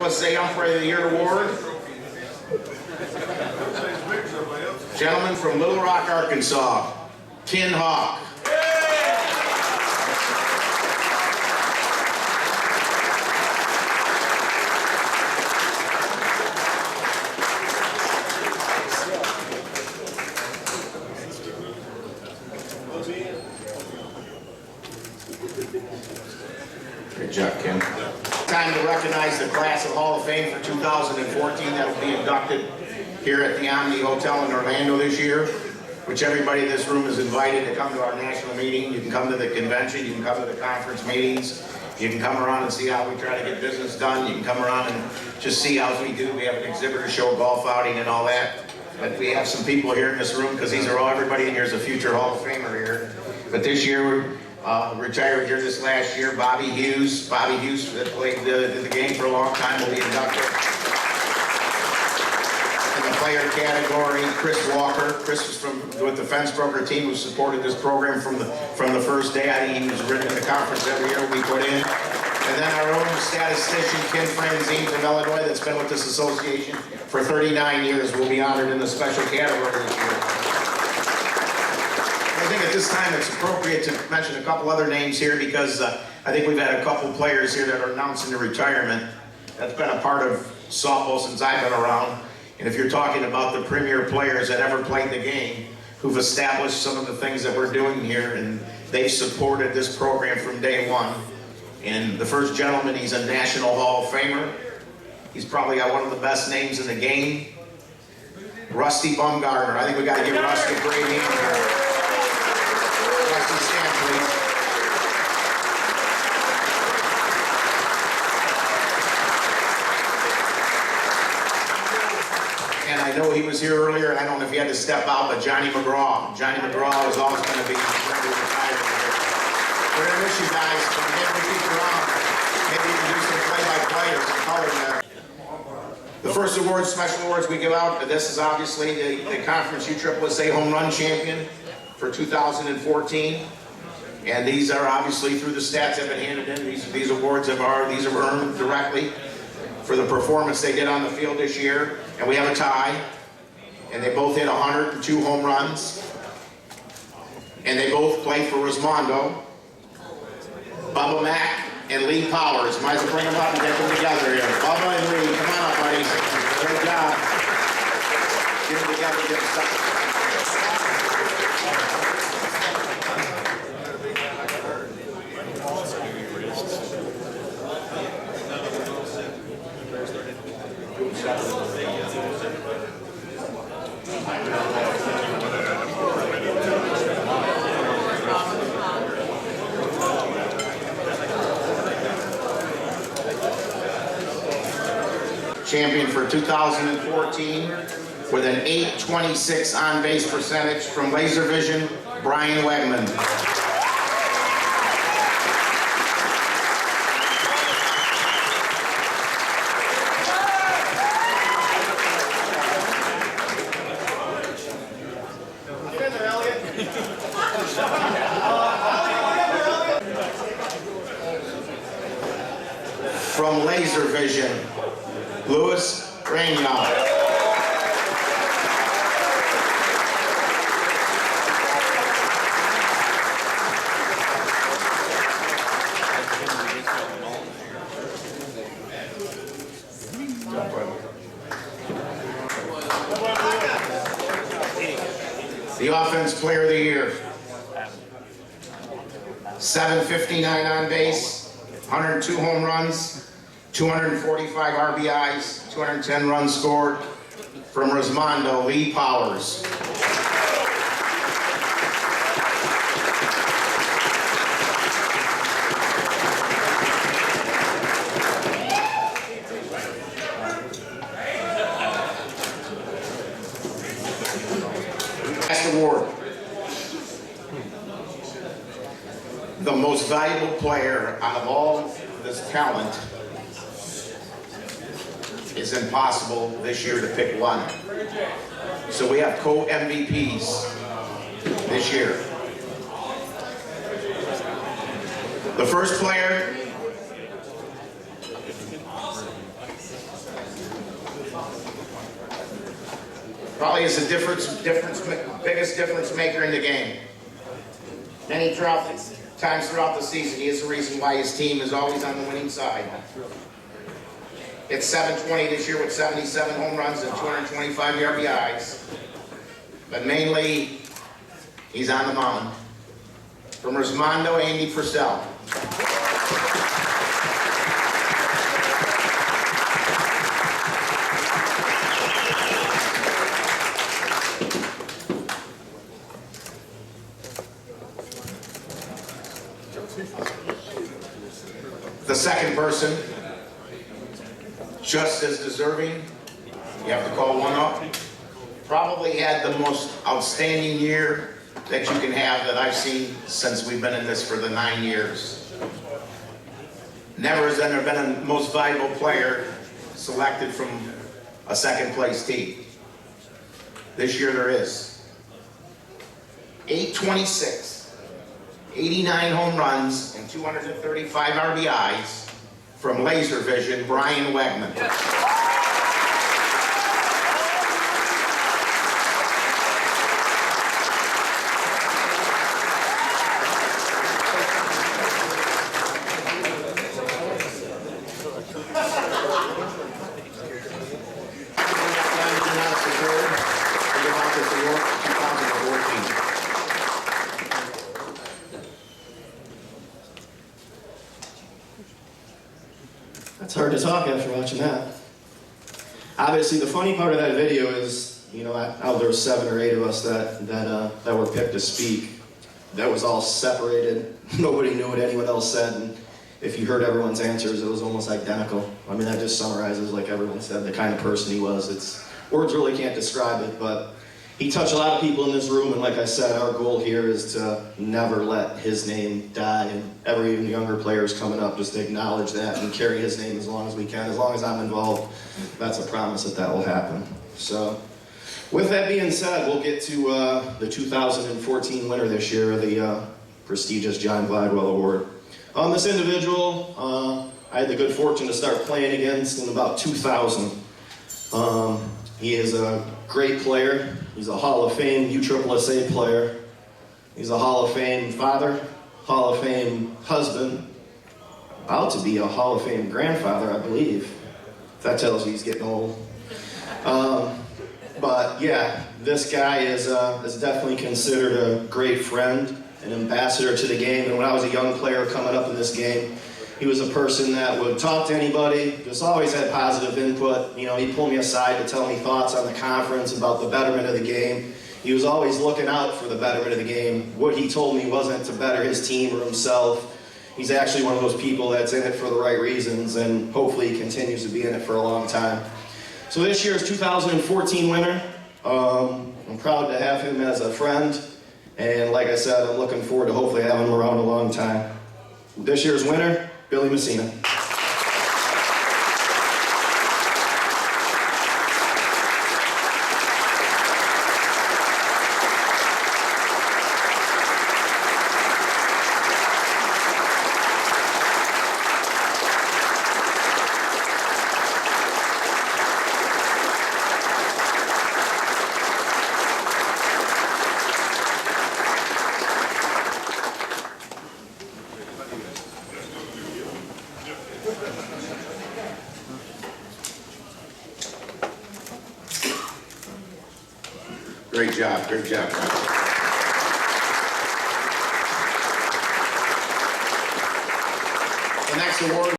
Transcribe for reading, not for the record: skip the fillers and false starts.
USSSA Umpire of the Year Award. Gentleman from Little Rock, Arkansas, Tin Hawk. Good job, Kim. Time to recognize the class of Hall of Fame for 2014 that will be inducted here at the Omni Hotel in Orlando this year, which everybody in this room is invited to come to our national meeting. You can come to the convention, you can come to the conference meetings, you can come around and see how we try to get business done, you can come around and just see how we do. We have an exhibitor show, golf outing and all that. But we have some people here in this room, because these are all, everybody in here is a future Hall of Famer here. But this year, retired here this last year, Bobby Hughes. Bobby Hughes that played the game for a long time will be inducted. In the player category, Chris Walker. Chris was with the Fence Broker team who supported this program from the first day. I think he was written in the conference every year we put in. And then our own statistician, Ken Franzine from Illinois, that's been with this association for 39 years, will be honored in the special category this year. I think at this time it's appropriate to mention a couple other names here, because I think we've had a couple players here that are announcing their retirement. That's been a part of softball since I've been around. And if you're talking about the premier players that ever played the game, who've established some of the things that we're doing here, and they've supported this program from day one. And the first gentleman, he's a National Hall of Famer. He's probably got one of the best names in the game. Rusty Bumgarner. I think we got to give Rusty a great hand here. Rusty, stand, please. And I know he was here earlier, and I don't know if he had to step out, but Johnny McGraw. Johnny McGraw is always going to be retired. We're going to miss you guys. Maybe we keep around. Maybe you can do some play-by-play or some color there. The first awards, special awards we give out, this is obviously the Conference USSSA Home Run Champion for 2014. And these are obviously through the stats that have been handed in. These awards these are earned directly for the performance they did on the field this year. And we have a tie. And they both hit 102 home runs. And they both played for Rosmondo. Bubba Mack and Lee Powers. Might as well bring them up and get them together here. Bubba and Lee, come on up, buddies. Great job. Get them together, get them started. Champion for 2014 with an .826 on-base percentage from Laser Vision, Brian Wegman. From Laser Vision, Louis Ragnow. The Offense Player of the Year. 759 on base, 102 home runs, 245 RBIs, 210 runs scored from Rosmondo, Lee Powers. Last award. The most valuable player out of all this talent. It's impossible this year to pick one. So we have co-MVPs this year. The first player Probably is the biggest difference maker in the game. Many times throughout the season, he is the reason why his team is always on the winning side. It's 720 this year with 77 home runs and 225 RBIs. But mainly, he's on the mound. From Rismondo, Andy Purcell. The second person, just as deserving, you have to call one up, probably had the most outstanding year that you can have that I've seen since we've been in this for the 9 years. Never has there been a most valuable player selected from a second place team. This year there is. 826, 89 home runs, and 235 RBIs from Laser Vision, Brian Wegman. It's hard to talk after watching that. Obviously, the funny part of that video is, you know, there were 7 or 8 of us that were picked to speak. That was all separated. Nobody knew what anyone else said, and if you heard everyone's answers, it was almost identical. I mean, that just summarizes, like everyone said, the kind of person he was. Words really can't describe it, but he touched a lot of people in this room, and like I said, our goal here is to never let his name die, and every even younger players coming up, just acknowledge that and carry his name as long as we can. As long as I'm involved, that's a promise that will happen. So, with that being said, we'll get to the 2014 winner this year, the prestigious John Gladwell Award. This individual, I had the good fortune to start playing against in about 2000. He is a great player. He's a Hall of Fame USSSA player. He's a Hall of Fame father, Hall of Fame husband, about to be a Hall of Fame grandfather, I believe. That tells you he's getting old. But yeah, this guy is definitely considered a great friend, an ambassador to the game. And when I was a young player coming up in this game, he was a person that would talk to anybody, just always had positive input. You know, he'd pull me aside to tell me thoughts on the conference about the betterment of the game. He was always looking out for the betterment of the game. What he told me wasn't to better his team or himself. He's actually one of those people that's in it for the right reasons, and hopefully he continues to be in it for a long time. So this year's 2014 winner, I'm proud to have him as a friend, and like I said, I'm looking forward to hopefully having him around a long time. This year's winner, Billy Messina. Great job, great job. The next award